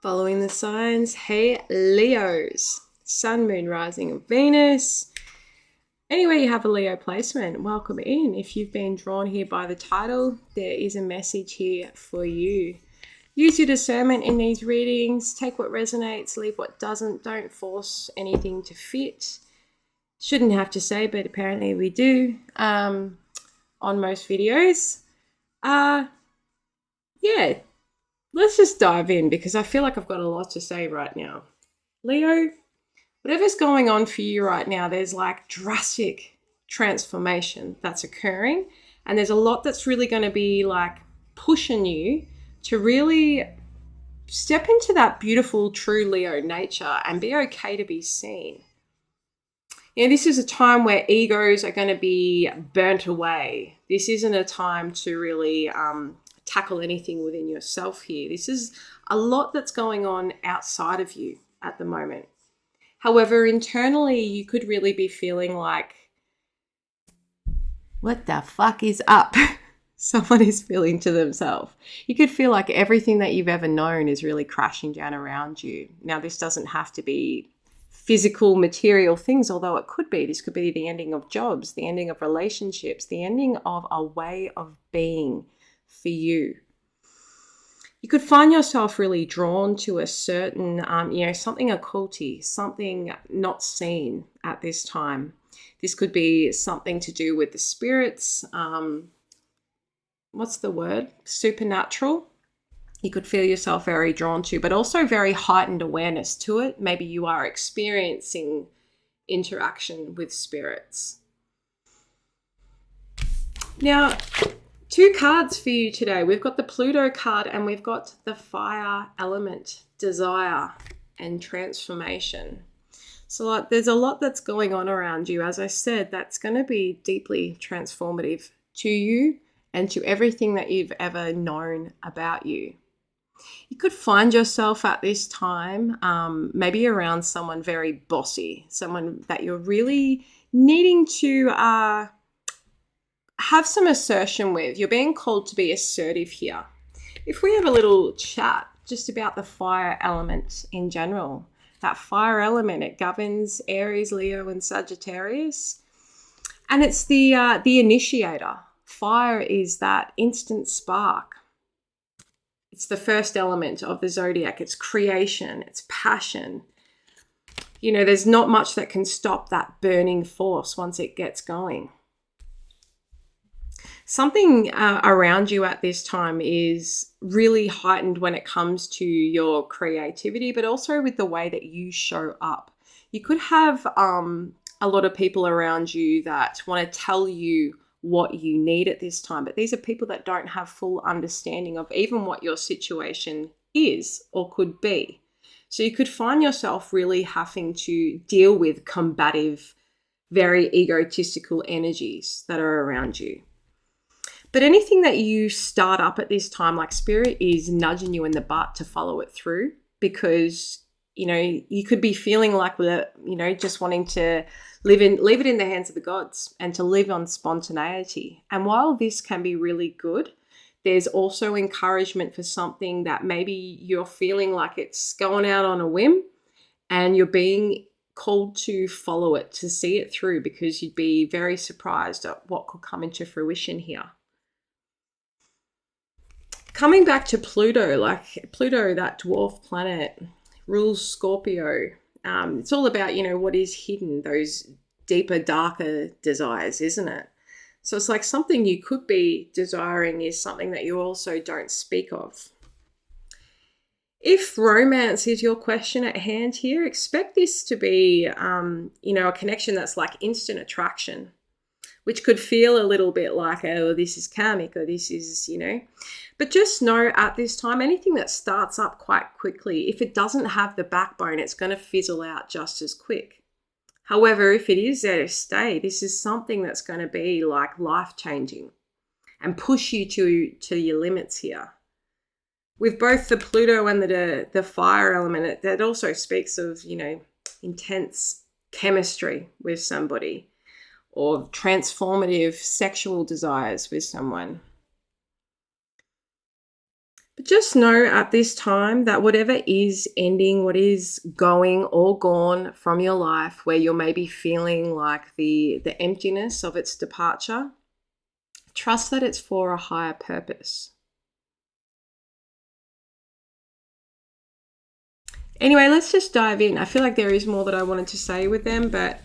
Following the signs, hey Leos, Sun, Moon, Rising of Venus. Anyway, you have a Leo placement, welcome in. If you've been drawn here by the title, there is a message here for you. Use your discernment in these readings. Take what resonates, leave what doesn't. Don't force anything to fit. Shouldn't have to say, but apparently we do on most videos. Yeah, let's just dive in because I feel like I've got a lot to say right now. Leo, whatever's going on for you right now, there's like drastic transformation that's occurring. And there's a lot that's really going to be like pushing you to really step into that beautiful, true Leo nature and be okay to be seen. This is a time where egos are going to be burnt away. This isn't a time to really tackle anything within yourself here. This is a lot that's going on outside of you at the moment. However, internally, you could really be feeling like, what the fuck is up? Someone is feeling to themselves. You could feel like everything that you've ever known is really crashing down around you. Now, this doesn't have to be physical, material things, although it could be. This could be the ending of jobs, the ending of relationships, the ending of a way of being for you. You could find yourself really drawn to a certain, something occulty, something not seen at this time. This could be something to do with the spirits. What's the word? Supernatural. You could feel yourself very drawn to, but also very heightened awareness to it. Maybe you are experiencing interaction with spirits. Now, two cards for you today. We've got the Pluto card and we've got the fire element, desire and transformation. So there's a lot that's going on around you. As I said, that's going to be deeply transformative to you and to everything that you've ever known about you. You could find yourself at this time maybe around someone very bossy, someone that you're really needing to have some assertion with. You're being called to be assertive here. If we have a little chat just about the fire element in general, that fire element, it governs Aries, Leo, and Sagittarius. And it's the initiator. Fire is that instant spark. It's the first element of the zodiac. It's creation, it's passion. There's not much that can stop that burning force once it gets going. Something around you at this time is really heightened when it comes to your creativity, but also with the way that you show up. You could have a lot of people around you that want to tell you what you need at this time, but these are people that don't have full understanding of even what your situation is or could be. So you could find yourself really having to deal with combative, very egotistical energies that are around you. But anything that you start up at this time, like spirit is nudging you in the butt to follow it through, because you could be feeling like just wanting to leave it in the hands of the gods and to live on spontaneity. And while this can be really good, there's also encouragement for something that maybe you're feeling like it's going out on a whim and you're being called to follow it, to see it through, because you'd be very surprised at what could come into fruition here. Coming back to Pluto, that dwarf planet, rules Scorpio. It's all about, what is hidden, those deeper, darker desires, isn't it? So it's like something you could be desiring is something that you also don't speak of. If romance is your question at hand here, expect this to be, a connection that's like instant attraction, which could feel a little bit like, oh, this is karmic, or this is, But just know at this time, anything that starts up quite quickly, if it doesn't have the backbone, it's going to fizzle out just as quick. However, if it is there to stay, this is something that's going to be like life-changing and push you to your limits here. With both the Pluto and the fire element, that also speaks of, intense chemistry with somebody or transformative sexual desires with someone. But just know at this time that whatever is ending, what is going or gone from your life, where you're maybe feeling like the emptiness of its departure, trust that it's for a higher purpose. Anyway, let's just dive in. I feel like there is more that I wanted to say with them, but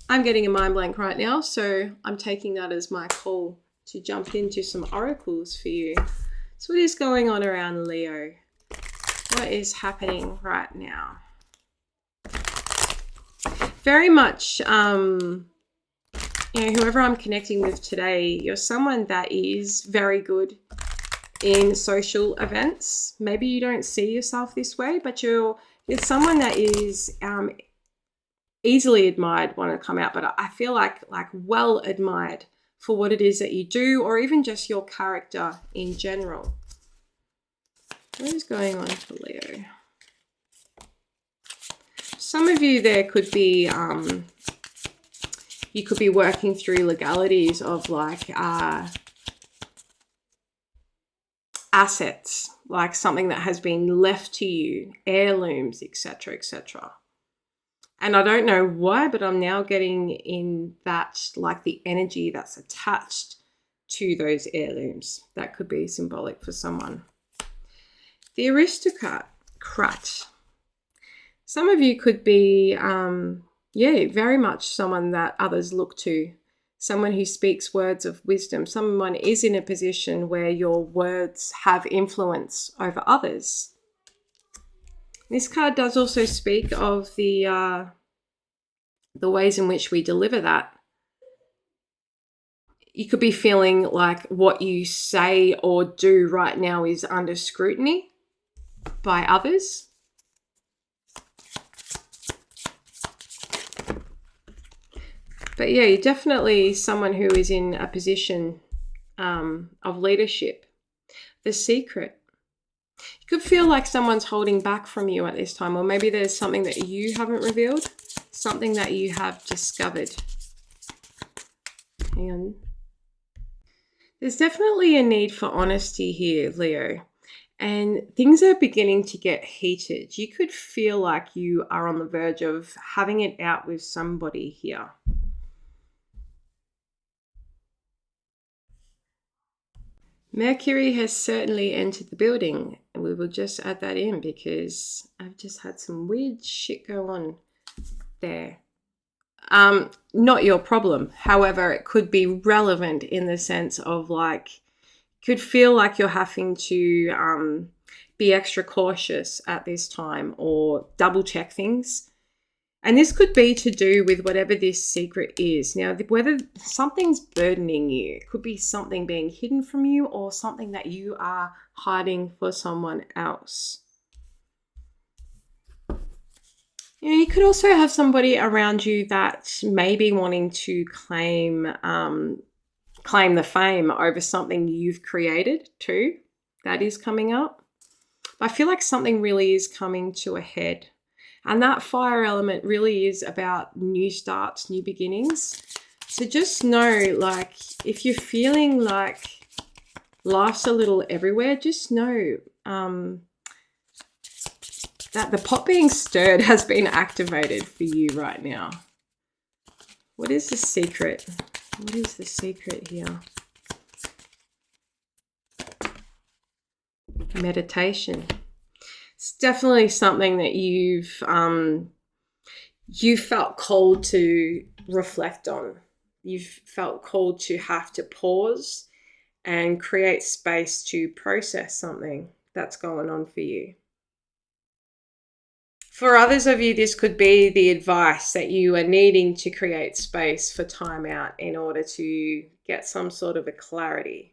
I'm getting a mind blank right now, so I'm taking that as my call to jump into some oracles for you. So what is going on around Leo? What is happening right now? Very much, whoever I'm connecting with today, you're someone that is very good in social events. Maybe you don't see yourself this way, but it's someone that is easily admired want to come out, but I feel like well admired for what it is that you do, or even just your character in general. What is going on for Leo? Some of you, there could be, you could be working through legalities of assets, like something that has been left to you, heirlooms, etc., etc. And I don't know why, but I'm now getting in that, like the energy that's attached to those heirlooms. That could be symbolic for someone. The aristocrat. Some of you could be, very much someone that others look to. Someone who speaks words of wisdom. Someone is in a position where your words have influence over others. This card does also speak of the ways in which we deliver that. You could be feeling like what you say or do right now is under scrutiny by others. But yeah, you're definitely someone who is in a position of leadership. The secret. You could feel like someone's holding back from you at this time, or maybe there's something that you haven't revealed, something that you have discovered. Hang on. There's definitely a need for honesty here, Leo, and things are beginning to get heated. You could feel like you are on the verge of having it out with somebody here. Mercury has certainly entered the building, and we will just add that in because I've just had some weird shit go on there. Not your problem. However, it could be relevant in the sense of could feel like you're having to be extra cautious at this time or double check things. And this could be to do with whatever this secret is. Now, whether something's burdening you, it could be something being hidden from you or something that you are hiding for someone else. You could also have somebody around you that may be wanting to claim the fame over something you've created too. That is coming up. I feel like something really is coming to a head. And that fire element really is about new starts, new beginnings. So just know, if you're feeling like life's a little everywhere, just know that the pot being stirred has been activated for you right now. What is the secret? What is the secret here? Meditation. It's definitely something that you felt called to reflect on. You've felt called to have to pause and create space to process something that's going on for you. For others of you, this could be the advice that you are needing to create space for time out in order to get some sort of a clarity.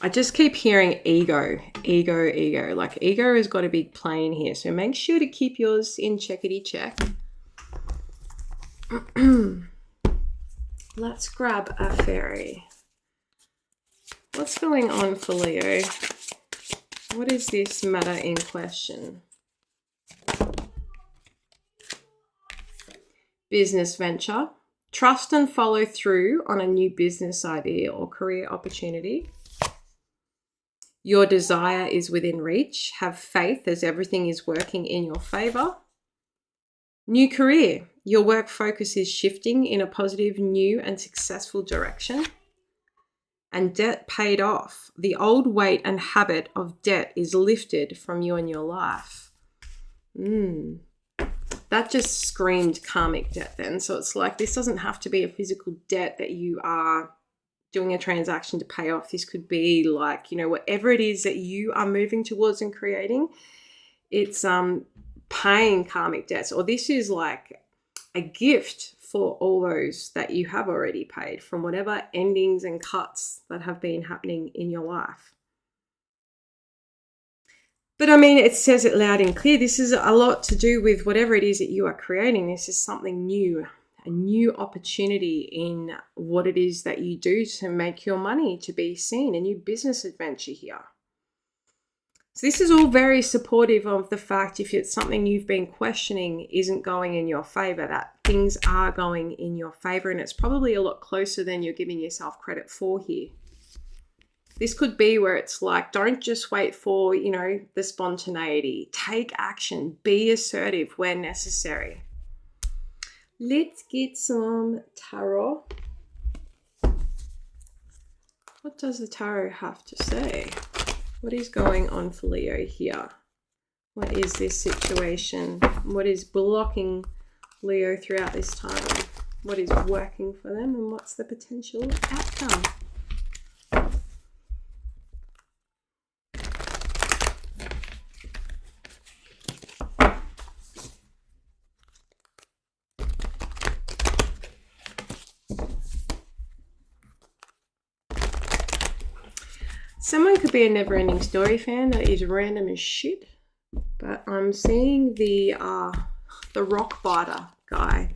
I just keep hearing ego. Like ego has got a big plane here. So make sure to keep yours in checkity check. Let's grab a fairy. What's going on for Leo? What is this matter in question? business venture, trust and follow through on a new business idea or career opportunity. Your desire is within reach. Have faith as everything is working in your favor. New career. Your work focus is shifting in a positive, new and successful direction. And debt paid off. The old weight and habit of debt is lifted from you and your life. That just screamed karmic debt then. So it's like this doesn't have to be a physical debt that you are doing a transaction to pay off. This could be like, whatever it is that you are moving towards and creating, it's paying karmic debts. Or this is like a gift for all those that you have already paid from whatever endings and cuts that have been happening in your life. But I mean, it says it loud and clear. This is a lot to do with whatever it is that you are creating. This is something new, a new opportunity in what it is that you do to make your money to be seen, a new business adventure here. So this is all very supportive of the fact if it's something you've been questioning isn't going in your favor, that things are going in your favor, and it's probably a lot closer than you're giving yourself credit for here. This could be where it's like, don't just wait for, the spontaneity. Take action. Be assertive where necessary. Let's get some tarot. What does the tarot have to say? What is going on for Leo here? What is this situation? What is blocking Leo throughout this time? What is working for them, and what's the potential outcome? Someone could be a never-ending story fan that is random as shit, but I'm seeing the rock biter guy.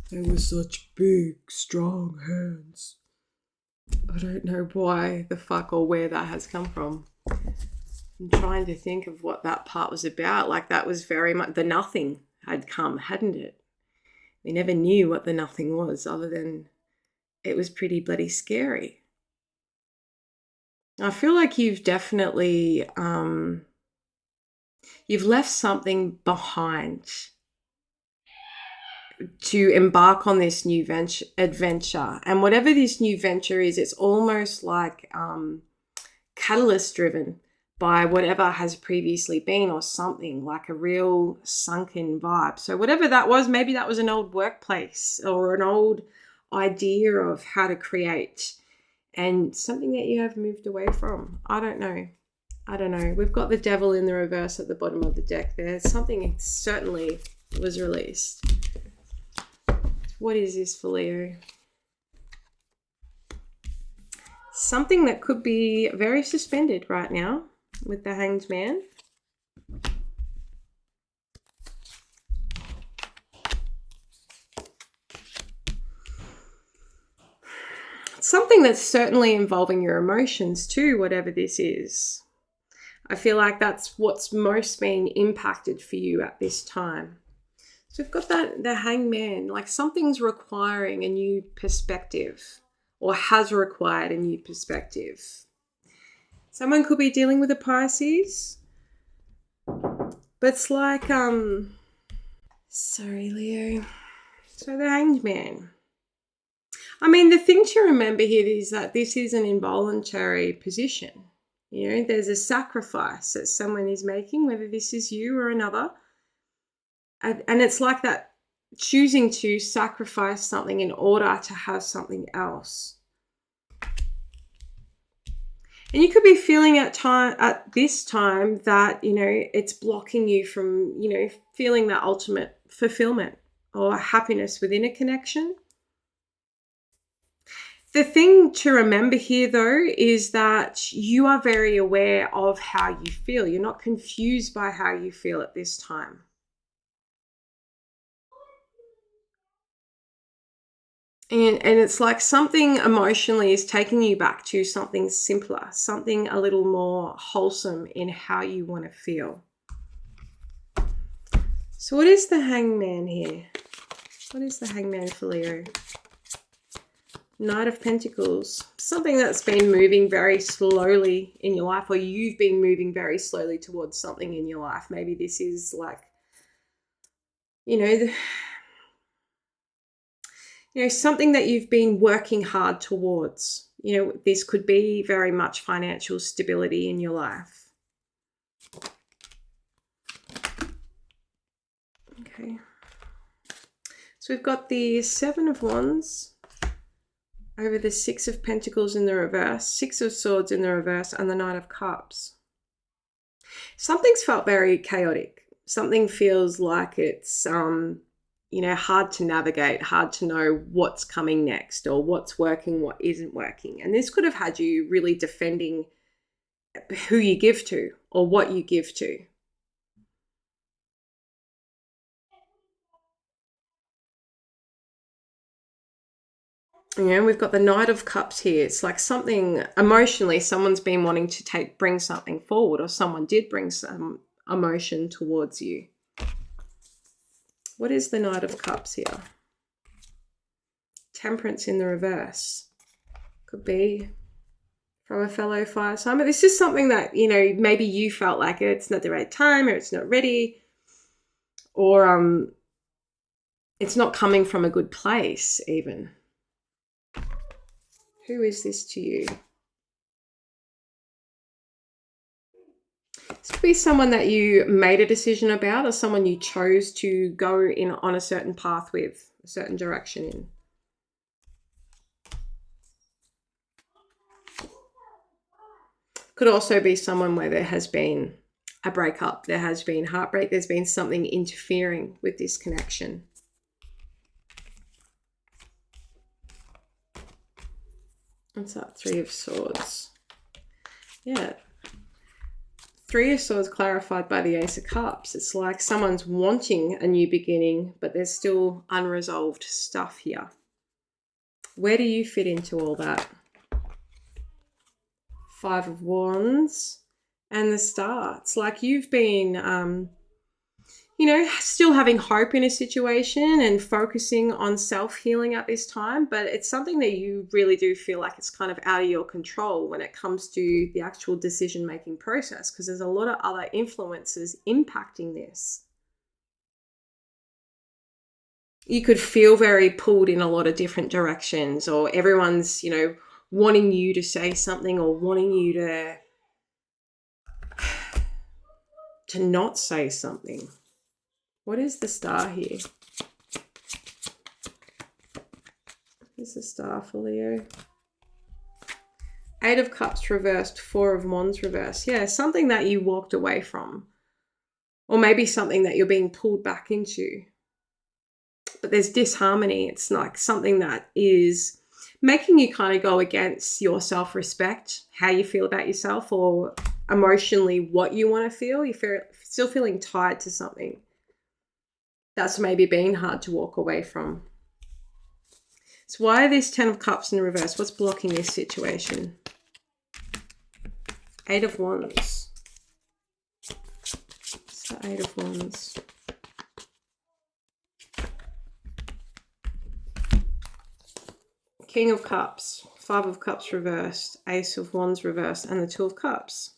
They were such big, strong hands. I don't know why the fuck or where that has come from. I'm trying to think of what that part was about. Like that was very much the nothing had come, hadn't it? We never knew what the nothing was other than it was pretty bloody scary. I feel like you've definitely, you've left something behind to embark on this new adventure. And whatever this new venture is, it's almost like catalyst driven by whatever has previously been, or something like a real sunken vibe. So whatever that was, maybe that was an old workplace or an old idea of how to create, and something that you have moved away from. I don't know. We've got the devil in the reverse at the bottom of the deck there. Something certainly was released. What is this for Leo? Something that could be very suspended right now with the Hanged Man. Something that's certainly involving your emotions too, whatever this is. I feel like that's what's most been impacted for you at this time. So we've got the Hangman, like something's requiring a new perspective, or has required a new perspective. Someone could be dealing with a Pisces, but it's like, sorry, Leo. So the Hanged Man. I mean, the thing to remember here is that this is an involuntary position. There's a sacrifice that someone is making, whether this is you or another. And it's like that, choosing to sacrifice something in order to have something else. And you could be feeling at this time that, it's blocking you from, feeling that ultimate fulfillment or happiness within a connection. The thing to remember here, though, is that you are very aware of how you feel. You're not confused by how you feel at this time. And it's like something emotionally is taking you back to something simpler, something a little more wholesome in how you want to feel. So what is the Hangman here? What is the Hangman for Leo? Knight of Pentacles. Something that's been moving very slowly in your life, or you've been moving very slowly towards something in your life. Maybe this is like, something that you've been working hard towards. This could be very much financial stability in your life. Okay. So we've got the Seven of Wands over the Six of Pentacles in the reverse, Six of Swords in the reverse, and the Knight of Cups. Something's felt very chaotic. Something feels like it's, hard to navigate, hard to know what's coming next or what's working, what isn't working. And this could have had you really defending who you give to or what you give to. We've got the Knight of Cups here. It's like something emotionally, someone's been wanting to bring something forward, or someone did bring some emotion towards you. What is the Knight of Cups here? Temperance in the reverse. Could be from a fellow fire sign. But this is something that, maybe you felt like it's not the right time, or it's not ready, or it's not coming from a good place even. Who is this to you? This could be someone that you made a decision about, or someone you chose to go on a certain path with, a certain direction in. Could also be someone where there has been a breakup, there has been heartbreak, there's been something interfering with this connection. What's that? Three of Swords. Yeah. Three of Swords clarified by the Ace of Cups. It's like someone's wanting a new beginning, but there's still unresolved stuff here. Where do you fit into all that? Five of Wands and the Star. It's like you've been, still having hope in a situation and focusing on self-healing at this time, but it's something that you really do feel like it's kind of out of your control when it comes to the actual decision-making process, because there's a lot of other influences impacting this. You could feel very pulled in a lot of different directions, or everyone's, wanting you to say something or wanting you to not say something. What is the Star here? Here's the Star for Leo. Eight of Cups reversed, Four of Wands reversed. Yeah, something that you walked away from. Or maybe something that you're being pulled back into. But there's disharmony. It's like something that is making you kind of go against your self-respect, how you feel about yourself, or emotionally what you want to feel. You're still feeling tied to something. That's maybe been hard to walk away from. So why are these 10 of Cups in reverse? What's blocking this situation? Eight of Wands. It's the Eight of Wands. King of Cups, Five of Cups reversed, Ace of Wands reversed, and the Two of Cups.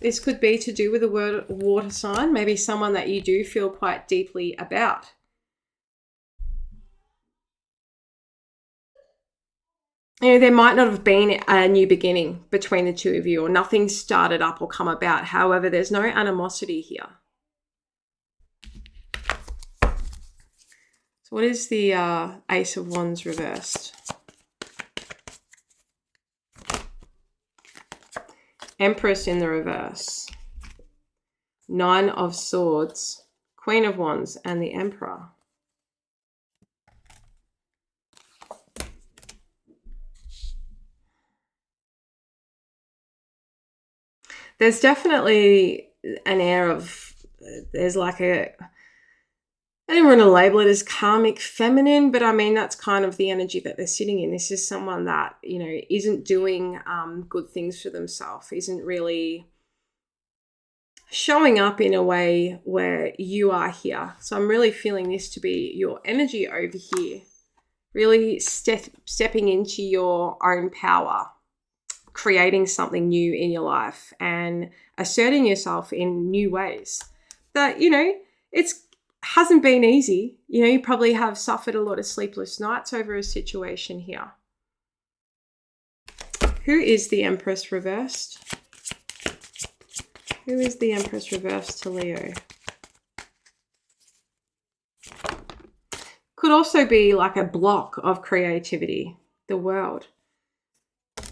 This could be to do with a water sign, maybe someone that you do feel quite deeply about. There might not have been a new beginning between the two of you, or nothing started up or come about. However, there's no animosity here. So what is the Ace of Wands reversed? Empress in the reverse. Nine of Swords, Queen of Wands, and the Emperor. There's definitely an air of, there's like I don't want to label it as karmic feminine, but I mean, that's kind of the energy that they're sitting in. This is someone that, isn't doing good things for themselves, isn't really showing up in a way where you are here. So I'm really feeling this to be your energy over here. Really stepping into your own power, creating something new in your life and asserting yourself in new ways. That, it's hasn't been easy. You probably have suffered a lot of sleepless nights over a situation here. Who is the Empress reversed? Who is the Empress reversed to Leo? Could also be like a block of creativity, the World.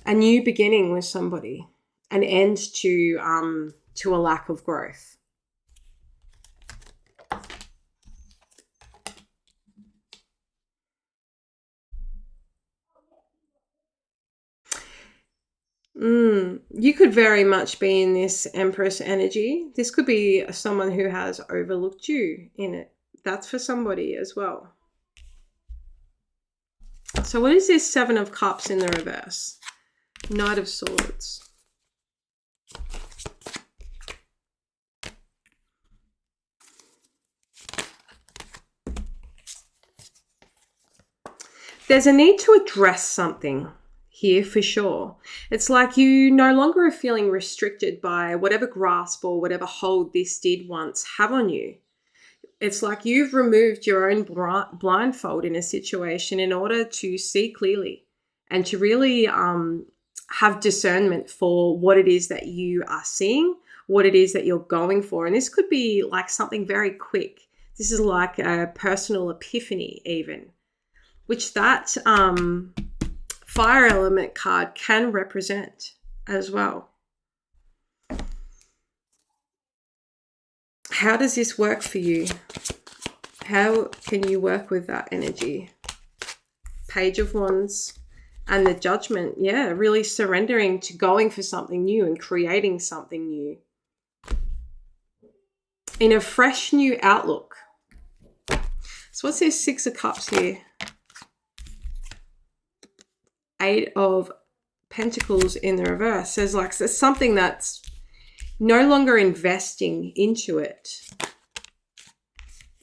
A new beginning with somebody, an end to a lack of growth. You could very much be in this Empress energy. This could be someone who has overlooked you in it. That's for somebody as well. So what is this Seven of Cups in the reverse? Knight of Swords. There's a need to address something here for sure. It's like you no longer are feeling restricted by whatever grasp or whatever hold this did once have on you. It's like you've removed your own blindfold in a situation in order to see clearly and to really have discernment for what it is that you are seeing, what it is that you're going for. And this could be like something very quick. This is like a personal epiphany even, which that fire element card can represent as well. How does this work for you? How can you work with that energy? Page of Wands and the Judgment. Yeah, really surrendering to going for something new and creating something new in a fresh new outlook. So what's this Six of Cups here? Eight of Pentacles in the reverse. Says like there's something that's no longer investing into it.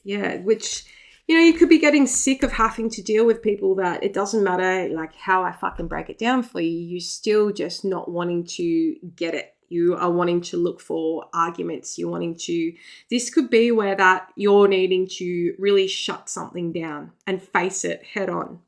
Yeah, which, you could be getting sick of having to deal with people that it doesn't matter like how I fucking break it down for you. You're still just not wanting to get it. You are wanting to look for arguments. You're wanting to, this could be where that you're needing to really shut something down and face it head on.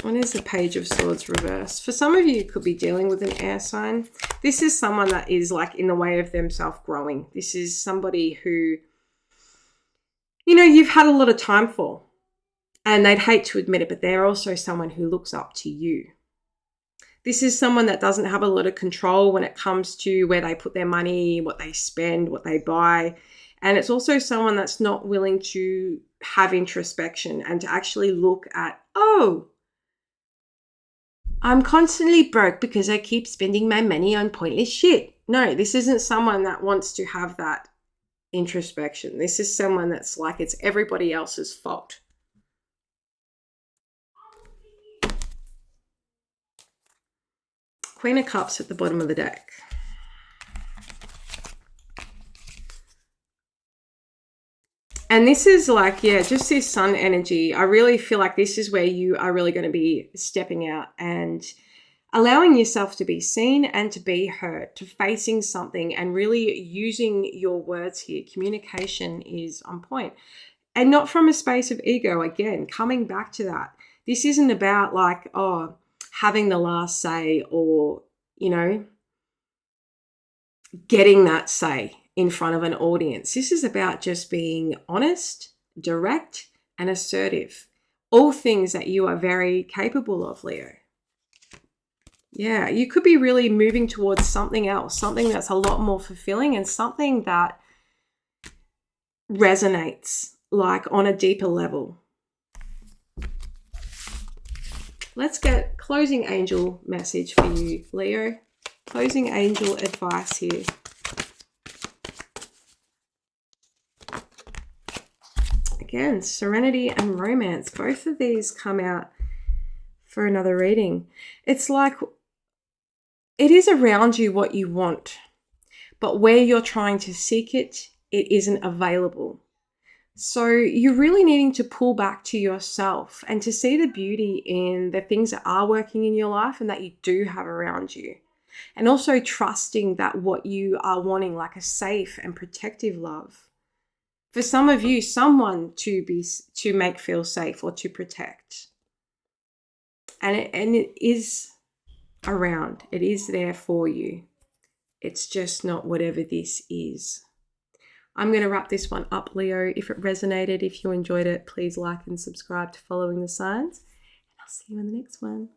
What is the Page of Swords reverse? For some of you, it could be dealing with an air sign. This is someone that is like in the way of themselves growing. This is somebody who, you've had a lot of time for. And they'd hate to admit it, but they're also someone who looks up to you. This is someone that doesn't have a lot of control when it comes to where they put their money, what they spend, what they buy. And it's also someone that's not willing to have introspection and to actually look at, I'm constantly broke because I keep spending my money on pointless shit. No, this isn't someone that wants to have that introspection. This is someone that's like it's everybody else's fault. Queen of Cups at the bottom of the deck. And this is like, just this sun energy. I really feel like this is where you are really going to be stepping out and allowing yourself to be seen and to be heard, to facing something and really using your words here. Communication is on point. And not from a space of ego. Again, coming back to that. This isn't about like, having the last say or, getting that say in front of an audience. This is about just being honest, direct, and assertive. All things that you are very capable of, Leo. Yeah, you could be really moving towards something else, something that's a lot more fulfilling and something that resonates like on a deeper level. Let's get closing angel message for you, Leo. Closing angel advice here. Again, serenity and romance. Both of these come out for another reading. It's like it is around you what you want, but where you're trying to seek it, it isn't available. So you're really needing to pull back to yourself and to see the beauty in the things that are working in your life and that you do have around you. And also trusting that what you are wanting, like a safe and protective love. For some of you, someone to make feel safe or to protect. And it is around. It is there for you. It's just not whatever this is. I'm going to wrap this one up, Leo. If it resonated, if you enjoyed it, please like and subscribe to Following the Signs. And I'll see you in the next one.